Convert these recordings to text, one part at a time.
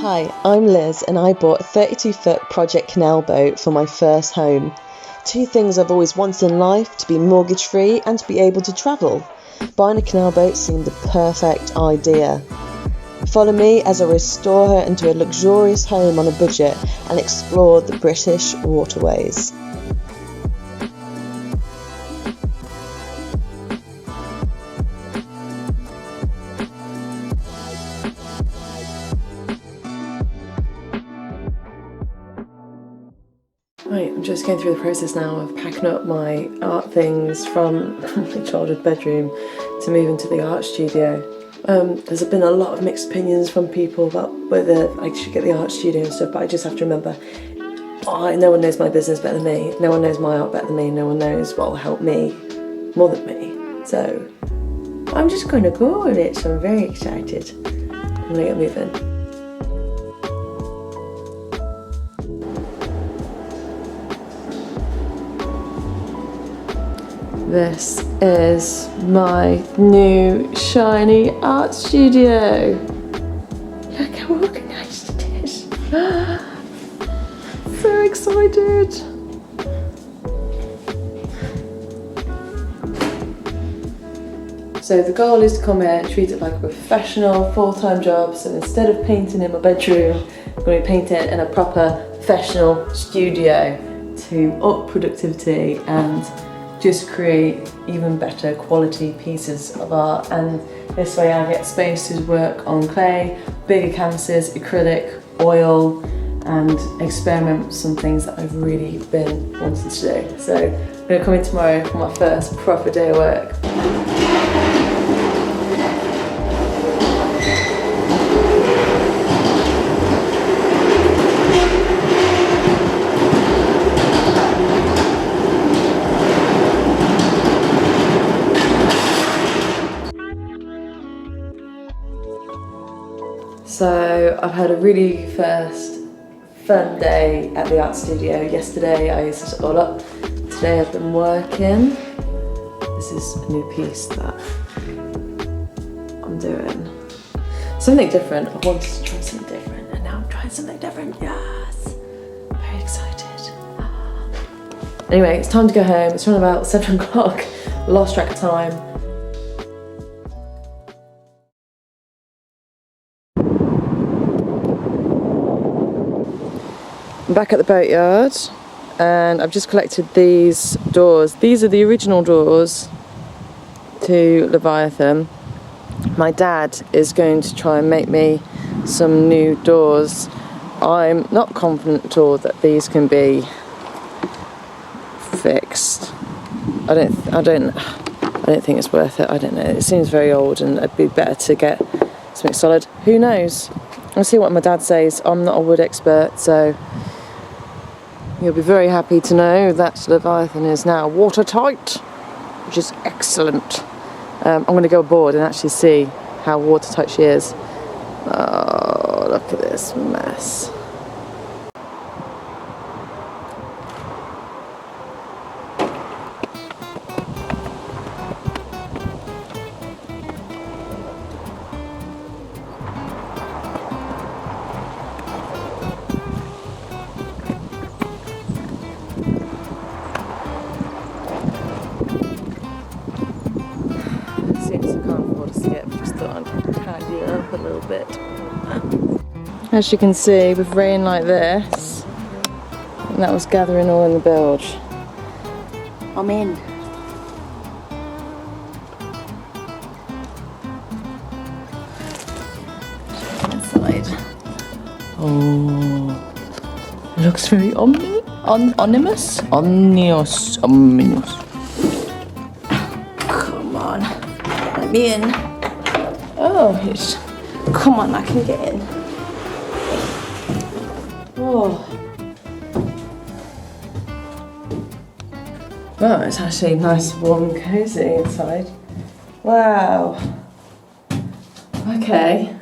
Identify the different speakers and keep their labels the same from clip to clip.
Speaker 1: Hi, I'm Liz and I bought a 32-foot Project Canal boat for my first home. Two things I've always wanted in life: to be mortgage free and to be able to travel. Buying a canal boat seemed the perfect idea. Follow me as I restore her into a luxurious home on a budget and explore the British waterways. Right, I'm just going through the process now of packing up my art things from my childhood bedroom to move into the art studio. There's been a lot of mixed opinions from people about whether I should get the art studio and stuff, but I just have to remember, no one knows my business better than me, no one knows my art better than me, no one knows what will help me more than me. So I'm just going to go with it, so I'm very excited. I'm going to get moving. This is my new shiny art studio. Look how organised it is. So excited. So the goal is to come here and treat it like a professional full-time job. So instead of painting in my bedroom, I'm going to be painting in a proper professional studio to up productivity and just create even better quality pieces of art. And this way I get space to work on clay, bigger canvases, acrylic, oil, and experiment with some things that I've really been wanting to do. So I'm going to come in tomorrow for my first proper day of work. So I've had a really first fun day at the art studio. Yesterday I set it all up. Today I've been working. This is a new piece that I'm doing. Something different. I wanted to try something different and now I'm trying something different. Yes! Very excited. Anyway, it's time to go home. It's around about 7 o'clock. Lost track of time. I'm back at the boatyard and I've just collected these doors. These are the original doors to Leviathan. My dad is going to try and make me some new doors. I'm not confident at all that these can be fixed. I don't think it's worth it. I don't know. It seems very old and it'd be better to get something solid. Who knows? I'll see what my dad says. I'm not a wood expert, so you'll be very happy to know that Leviathan is now watertight, which is excellent. I'm going to go aboard and actually see how watertight she is. Oh, look at this mess. A little bit. As you can see, with rain like this, and that was gathering all in the bilge. I'm in. Inside. Oh, looks very ominous. Ominous. Come on, let me in. Oh, come on, I can get in. Oh. Well, it's actually nice, warm and cosy inside. Wow. Okay.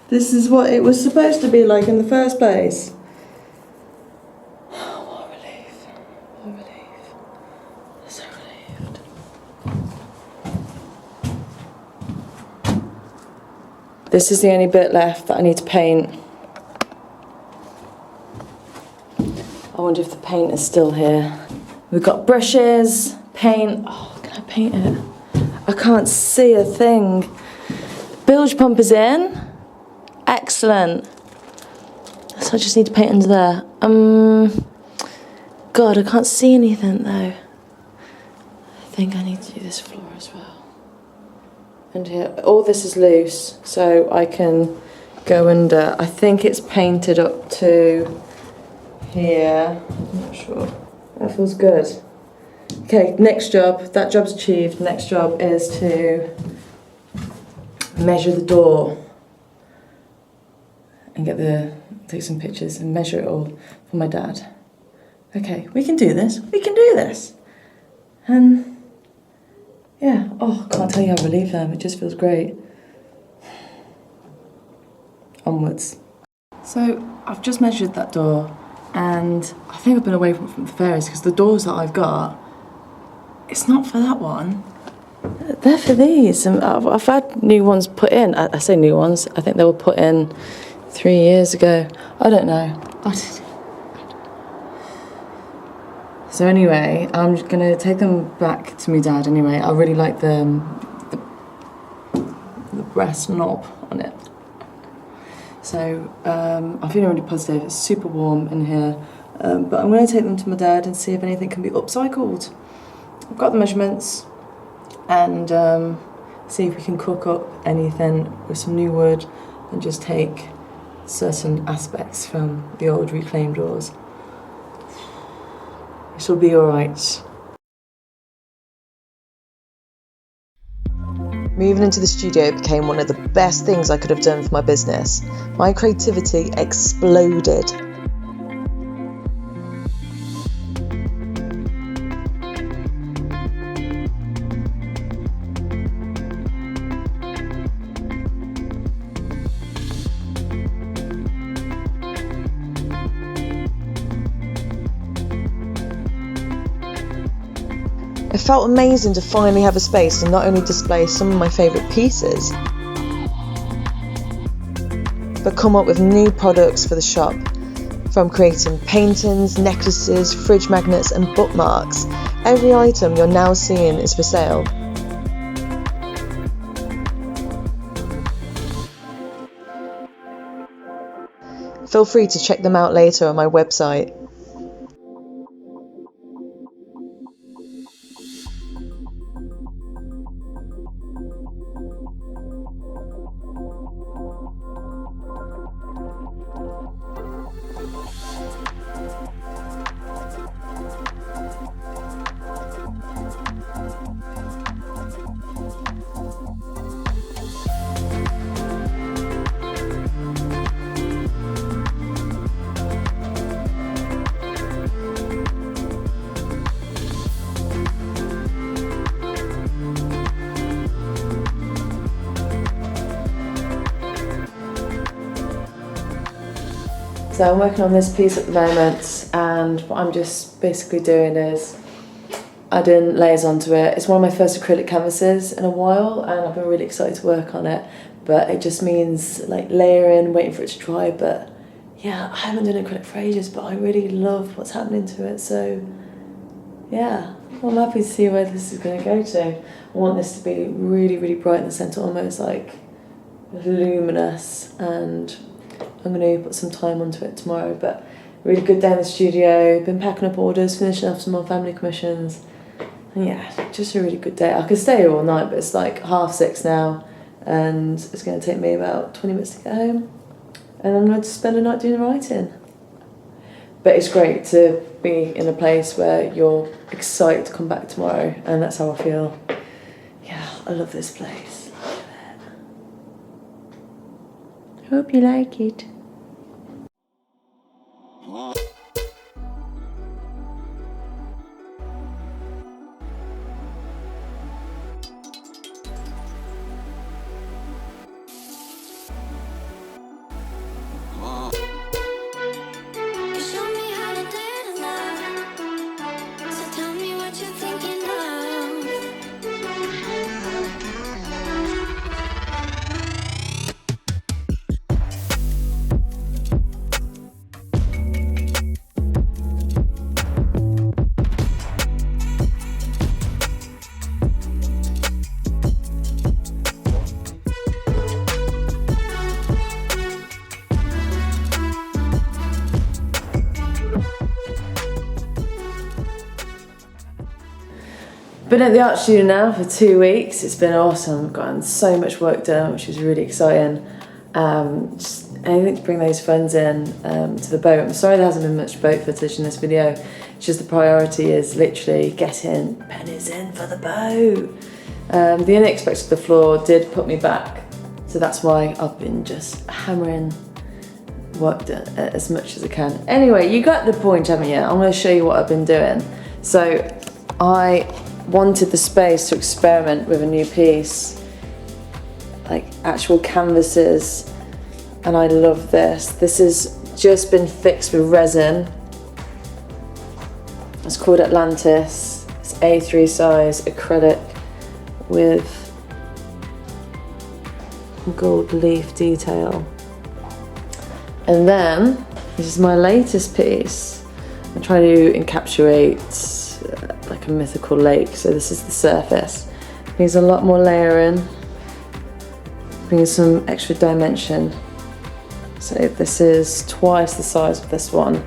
Speaker 1: This is what it was supposed to be like in the first place. What a relief. What a relief. So relieved. This is the only bit left that I need to paint. I wonder if the paint is still here. We've got brushes, paint. Oh, can I paint it? I can't see a thing. Bilge pump is in. Excellent. So I just need to paint under there. God, I can't see anything though. I think I need to do this floor as well. And here, all this is loose, so I can go under. I think it's painted up to here. I'm not sure. That feels good. Okay, next job. That job's achieved. Next job is to measure the door and take some pictures and measure it all for my dad. Okay, we can do this. We can do this. And yeah, oh, I can't tell you how relieved I am. It just feels great. Onwards. So I've just measured that door, and I think I've been away from the fairies because the doors that I've got, it's not for that one. They're for these. And I've had new ones put in. I say new ones. I think they were put in 3 years ago. I don't know. So anyway, I'm just gonna take them back to my dad anyway. I really like the brass knob on it. So I'm feeling really positive. It's super warm in here. But I'm gonna take them to my dad and see if anything can be upcycled. I've got the measurements, and see if we can cook up anything with some new wood and just take certain aspects from the old reclaimed doors. It'll be alright.
Speaker 2: Moving into the studio became one of the best things I could have done for my business. My creativity exploded. It felt amazing to finally have a space and not only display some of my favourite pieces, but come up with new products for the shop. From creating paintings, necklaces, fridge magnets and bookmarks, every item you're now seeing is for sale. Feel free to check them out later on my website.
Speaker 1: So I'm working on this piece at the moment, and what I'm just basically doing is adding layers onto it. It's one of my first acrylic canvases in a while, and I've been really excited to work on it, but it just means like layering, waiting for it to dry. But yeah, I haven't done acrylic for ages, but I really love what's happening to it. So yeah, I'm happy to see where this is going to go to. I want this to be really, really bright in the centre, almost like luminous, and I'm going to put some time onto it tomorrow. But really good day in the studio, been packing up orders, finishing off some more family commissions, and yeah, just a really good day. I could stay here all night, but it's like 6:30 now, and it's going to take me about 20 minutes to get home, and I'm going to spend a night doing the writing. But it's great to be in a place where you're excited to come back tomorrow, and that's how I feel. Yeah, I love this place. Hope you like it. Been at the art studio now for 2 weeks. It's been awesome. I've gotten so much work done, which is really exciting. Just anything to bring those funds in to the boat. I'm sorry there hasn't been much boat footage in this video. It's just the priority is literally getting pennies in for the boat. The unexpected of the floor did put me back, so that's why I've been just hammering work done as much as I can. Anyway, you got the point, haven't you? I'm going to show you what I've been doing. So I wanted the space to experiment with a new piece, like actual canvases, and I love this. This has just been fixed with resin. It's called Atlantis. It's A3 size acrylic with gold leaf detail. And then this is my latest piece. I try to encapsulate like a mythical lake. So this is the surface. Needs a lot more layering. Brings some extra dimension. So this is twice the size of this one,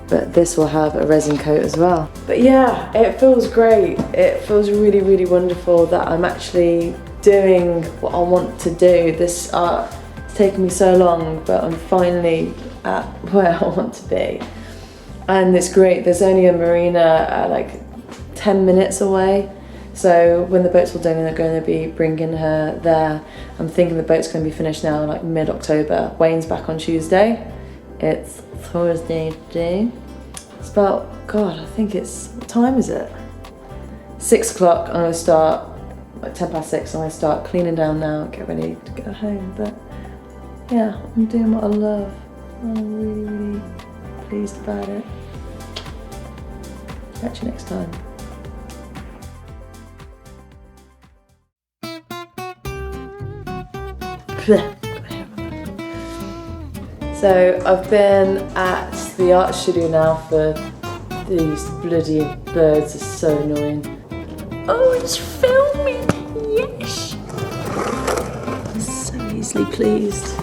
Speaker 1: but this will have a resin coat as well. But yeah, it feels great. It feels really, really wonderful that I'm actually doing what I want to do. This art has taken me so long, but I'm finally at where I want to be. And it's great. There's only a marina like 10 minutes away. So when the boat's all done, they're going to be bringing her there. I'm thinking the boat's going to be finished now, like mid-October. Wayne's back on Tuesday. It's Thursday today. It's about, God, I think it's, what time is it? 6 o'clock. I'm going to start, like 6:10. I'm going to start cleaning down now, get ready to go home. But yeah, I'm doing what I love. I'm really, really pleased about it. Catch you next time. So I've been at the art studio now for these bloody birds are so annoying. Oh, it's filming, yes! I'm so easily pleased.